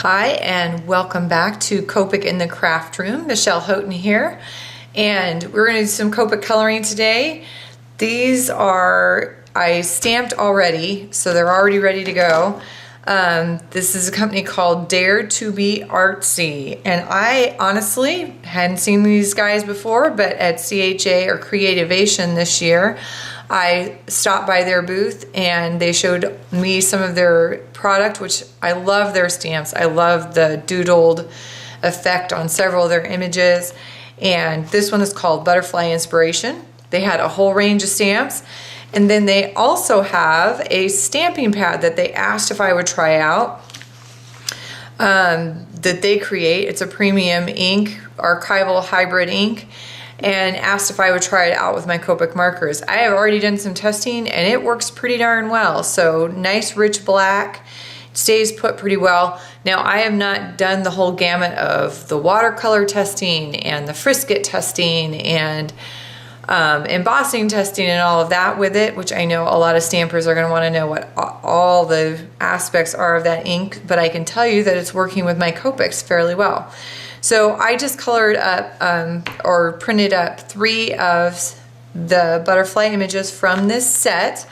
Hi, and welcome back to Copic in the Craft Room. Michelle Houghton here, and we're going to do some Copic coloring today. These are, I stamped already, so they're already ready to go. This is a company called B Artzy, and I honestly hadn't seen these guys before, but at CHA or Creativation this year, I stopped by their booth and they showed me some of their product, which I love their stamps. I love the doodled effect on several of their images. And this one is called Butterfly Inspiration. They had a whole range of stamps. And then they also have a stamping pad that they asked if I would try out that they create. It's a premium ink, archival hybrid ink, and asked if I would try it out with my Copic markers. I have already done some testing and it works pretty darn well. So nice rich black, stays put pretty well. Now I have not done the whole gamut of the watercolor testing and the frisket testing and embossing testing and all of that with it, which I know a lot of stampers are going to want to know what all the aspects are of that ink, but I can tell you that it's working with my Copics fairly well. So I just colored up or printed up 3 of the butterfly images from this set.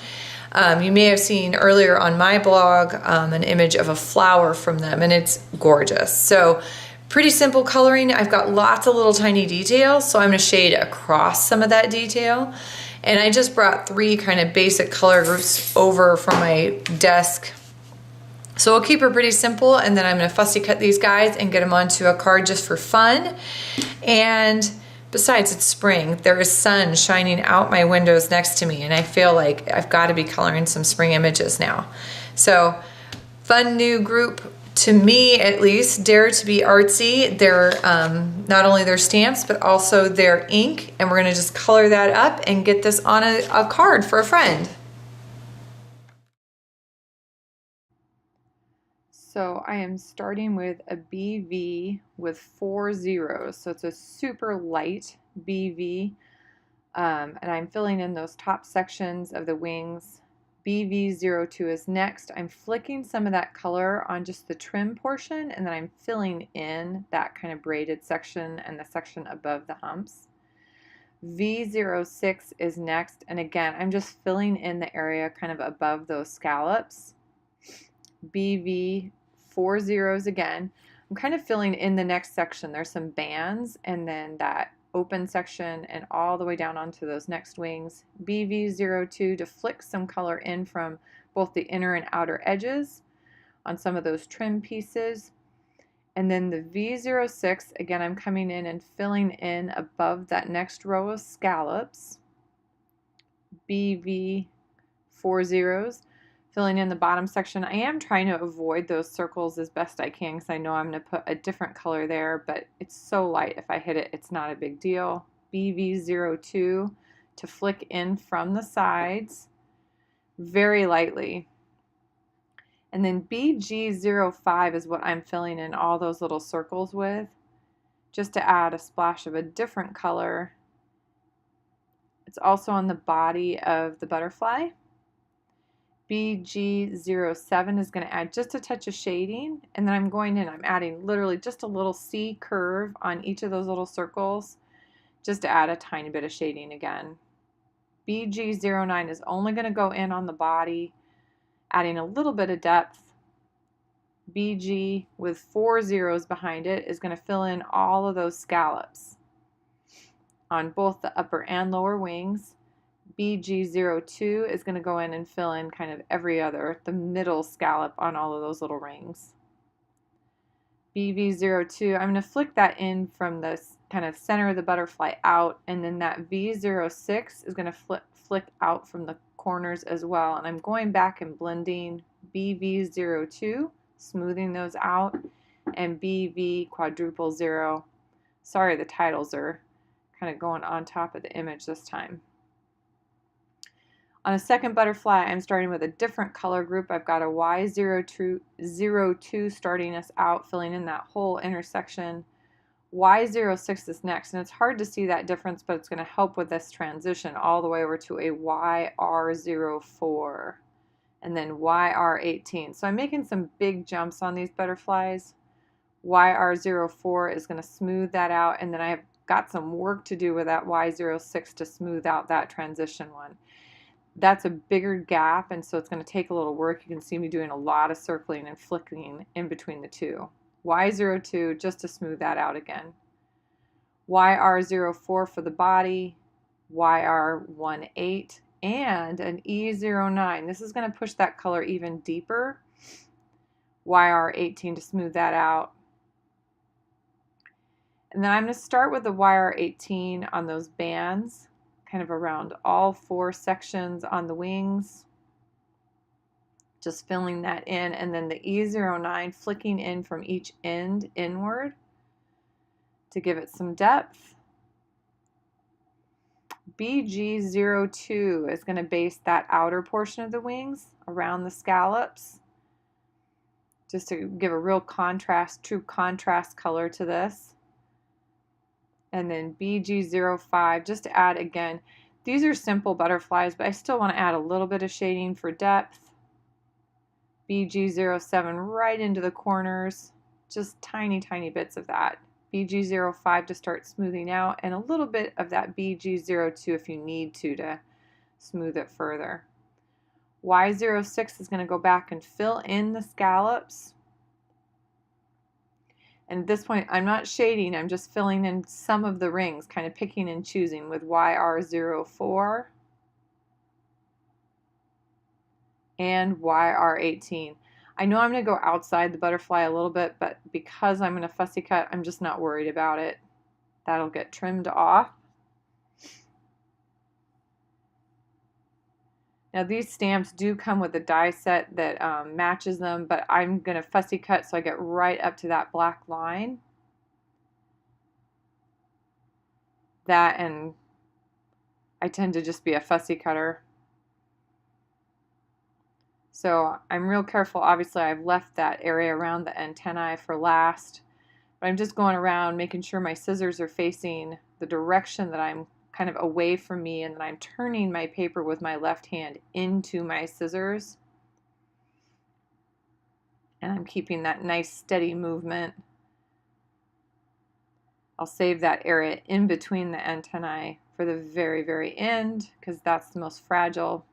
You may have seen earlier on my blog an image of a flower from them, and it's gorgeous. So pretty simple coloring. I've got lots of little tiny details, so I'm going to shade across some of that detail. And I just brought 3 kind of basic color groups over from my desk. So we'll keep her pretty simple, and then I'm going to fussy cut these guys and get them onto a card just for fun. And besides, it's spring. There is sun shining out my windows next to me, and I feel like I've got to be coloring some spring images now. So fun new group to me, at least. Dare to be Artsy. They're not only their stamps but also their ink, and we're going to just color that up and get this on a card for a friend. So I am starting with a BV with 4 zeros, so it's a super light BV, and I'm filling in those top sections of the wings. BV02 is next. I'm flicking some of that color on just the trim portion, and then I'm filling in that kind of braided section and the section above the humps. V06 is next, and again I'm just filling in the area kind of above those scallops. BV 4 zeros again. I'm kind of filling in the next section. There's some bands and then that open section and all the way down onto those next wings. BV02 to flick some color in from both the inner and outer edges on some of those trim pieces. And then the V06, again, I'm coming in and filling in above that next row of scallops. BV 4 zeros. Filling in the bottom section. I am trying to avoid those circles as best I can because I know I'm going to put a different color there, but it's so light. If I hit it, it's not a big deal. BV02 to flick in from the sides very lightly. And then BG05 is what I'm filling in all those little circles with, just to add a splash of a different color. It's also on the body of the butterfly. BG07 is going to add just a touch of shading, and then I'm going in, I'm adding literally just a little C curve on each of those little circles just to add a tiny bit of shading again. BG09 is only going to go in on the body, adding a little bit of depth. BG with 4 zeros behind it is going to fill in all of those scallops on both the upper and lower wings. BG02 is going to go in and fill in kind of the middle scallop on all of those little rings. BV02, I'm going to flick that in from the kind of center of the butterfly out, and then that V06 is going to flick out from the corners as well. And I'm going back and blending BV02, smoothing those out, and BV quadruple 0. Sorry, the titles are kind of going on top of the image this time. On a second butterfly, I'm starting with a different color group. I've got a Y02 starting us out, filling in that whole intersection. Y06 is next, and it's hard to see that difference, but it's going to help with this transition all the way over to a YR04. and then YR18. So I'm making some big jumps on these butterflies. YR04 is going to smooth that out, and then I've got some work to do with that Y06 to smooth out that transition one. That's a bigger gap, and so it's going to take a little work. You can see me doing a lot of circling and flicking in between the two. Y02 just to smooth that out again. YR04 for the body, YR18, and an E09. This is going to push that color even deeper. YR18 to smooth that out. And then I'm going to start with the YR18 on those bands, kind of around all 4 sections on the wings. Just filling that in, and then the E09 flicking in from each end inward to give it some depth. BG02 is going to base that outer portion of the wings around the scallops, just to give a real contrast, true contrast color to this. And then BG05, just to add again, these are simple butterflies, but I still want to add a little bit of shading for depth. BG07 right into the corners, just tiny, tiny bits of that. BG05 to start smoothing out, and a little bit of that BG02 if you need to smooth it further. Y06 is going to go back and fill in the scallops. And at this point, I'm not shading, I'm just filling in some of the rings, kind of picking and choosing with YR04 and YR18. I know I'm going to go outside the butterfly a little bit, but because I'm going to fussy cut, I'm just not worried about it. That'll get trimmed off. Now these stamps do come with a die set that matches them, but I'm going to fussy cut so I get right up to that black line. That, and I tend to just be a fussy cutter. So I'm real careful. Obviously I've left that area around the antennae for last, but I'm just going around making sure my scissors are facing the direction that I'm kind of away from me, and then I'm turning my paper with my left hand into my scissors, and I'm keeping that nice steady movement. I'll save that area in between the antennae for the very, very end, because that's the most fragile.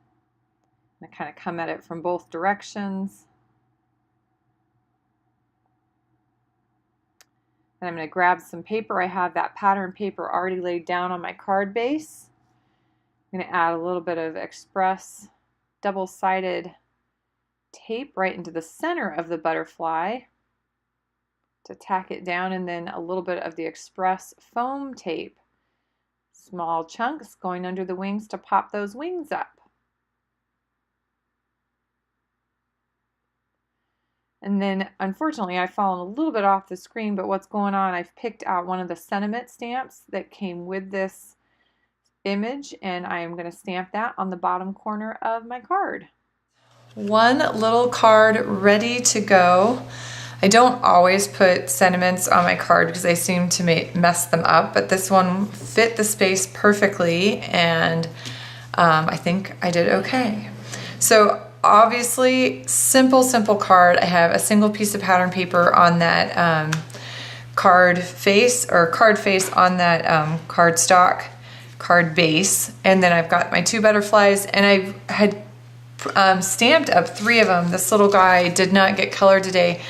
I kind of come at it from both directions. And I'm going to grab some paper. I have that pattern paper already laid down on my card base. I'm going to add a little bit of Express double-sided tape right into the center of the butterfly to tack it down, and then a little bit of the Express foam tape. Small chunks going under the wings to pop those wings up. And then, unfortunately, I've fallen a little bit off the screen, but what's going on, I've picked out one of the sentiment stamps that came with this image, and I am going to stamp that on the bottom corner of my card. One little card ready to go. I don't always put sentiments on my card because they seem to mess them up, but this one fit the space perfectly, and I think I did okay. So obviously, simple card. I have a single piece of pattern paper on that card face on that card stock, card base, and then I've got my 2 butterflies, and I had stamped up 3 of them. This little guy did not get colored today,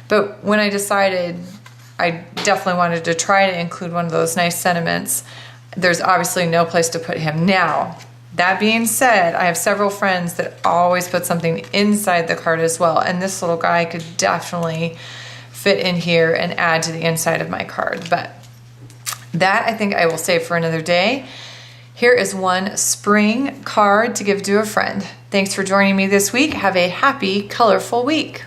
but when I decided I definitely wanted to try to include one of those nice sentiments, there's obviously no place to put him now. That being said, I have several friends that always put something inside the card as well, and this little guy could definitely fit in here and add to the inside of my card. But that I think I will save for another day. Here is one spring card to give to a friend. Thanks for joining me this week. Have a happy, colorful week.